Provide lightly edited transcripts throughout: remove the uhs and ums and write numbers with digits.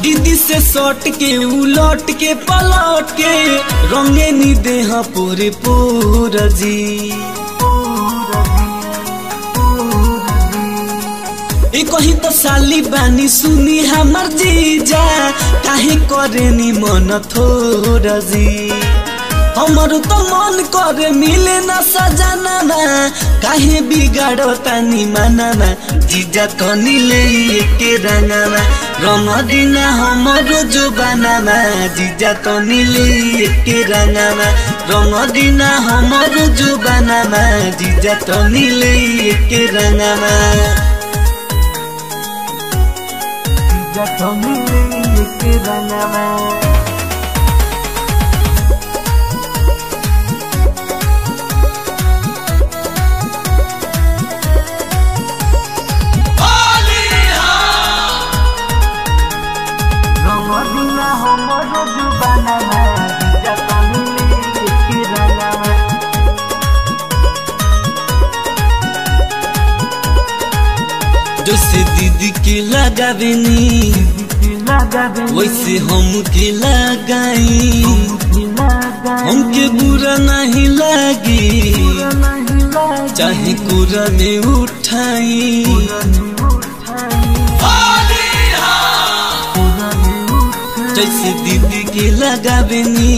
दीदी से सट के उलट के पलट के रंगे नी देह पूरे पूरा जी। कहीं तो साली बानी सुनी हमर जीजा काहे करे नी मन थोड़ा जी। हमर तो मन करे मिले न सजना काहे बिगाड़ो तानी माना जीजा तो नीले के रंगना रंग दिना हमर जो बनाना जीजा तो नीले के रंगना रंग दिना हमर जो बनाना जीजा तो नीले के रंगना जीजा तो नीले के रंगना। जैसे दीदी के लगावेनी वैसे हम के लगाई हमके बुरा नहीं लगी चाहे कुरा में उठाई। जैसे दीदी के लगावेनी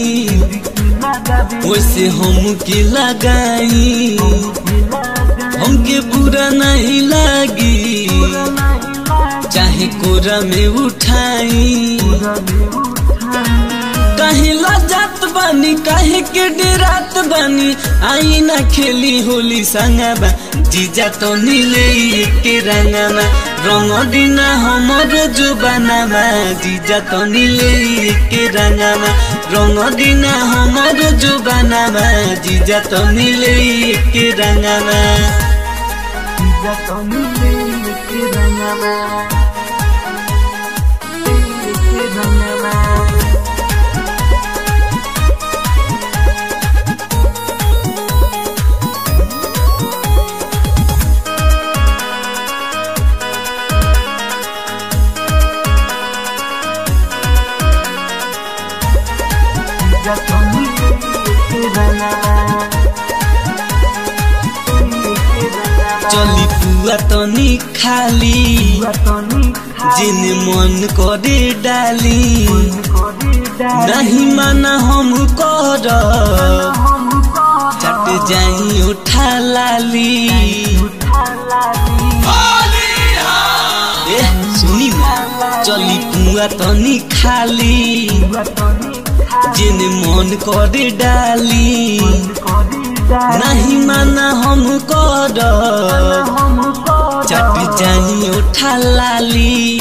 वैसे हम के लगाई हमके बुरा नहीं लगी चाहे कोरा में उठाई। कहीं लजात बानी काहे के डेरात बानी आई ना खेली होली संगबा जीजा तो नीले के रंगना रंग दिना हमर जो बनाना जीजा तो नीले के रंगना रंग दिना हमर जो बनाना जीजा तो नीले के रंगना जीजा तो नीले के रंगना के रंगना। चली पुआ तनी खाली जिन मन करे डाली नहीं माना हम कर चट जाई उठा लाली। सुनी ना चली पुआ तनी खाली जिन मन करे डाली नहीं माना हम कर चट जाई उठा लाली।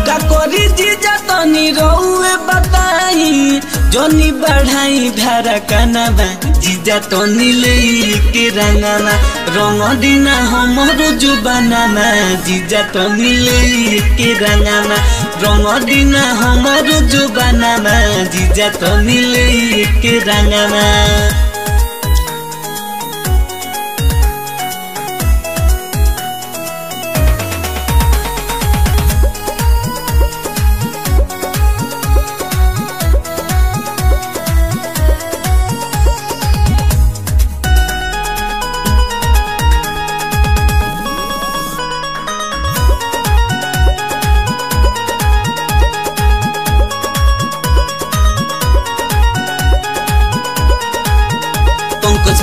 का करी जीजा तनी रहुए बताई जोनी बढ़ाई धारा कनाबा जीजा तो नीले के रंगना रंग दिना हमर जो बनाना जीजा तो नीले के रंगना रंग दिना हमर जो बनाना जीजा तो नीले के रंगना।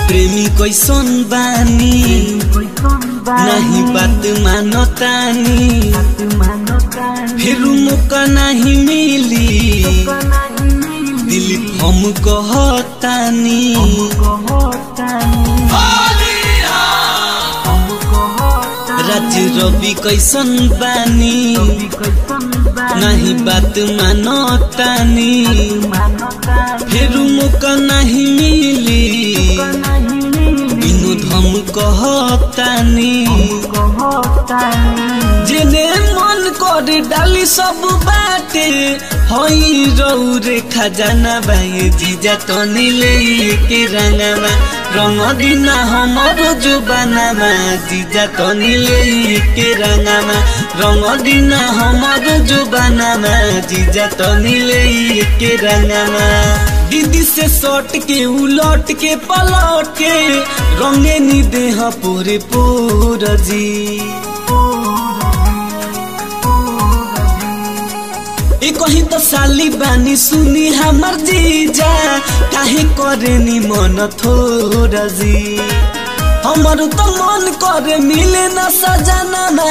प्रेमी कैसन बानी नहीं बात मानतानी फिर मौका नहीं मिली दिल हम कहतानी। आज रवि कैसन बानी नहीं बात मानो तानी फिर मौका नहीं मिली विनोद हम कहतानी जेने मन कर डाली सब बाटे हई रौरे खजाना बाए जीजा तनी लेके रंगमा रंग दिना हमर जुबानामा जीजा तनी लेके रंगमा रंग दिना हमर जुबानामा जीजा तनी लेके रंगमा दीदी से सट के उलट के पलट के रंगे नी देह पूरे पूरा जी कहीं तो साली बानी सुनी हमर जीजा काहे करे नी मन थोड़ा जी हमर तो मन करे मिले न सजनामा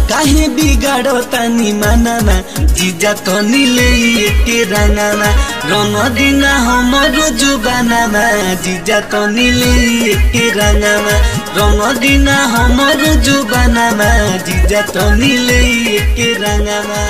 काहे बिगाड़ो तानी मानामा जीजा तो नीले के रंगामा रंग दिना हमर जुबानामा जीजा तो नीले के रंगामा रंग दिना हमर जुबानामा जीजा तो नीले के रंगामा।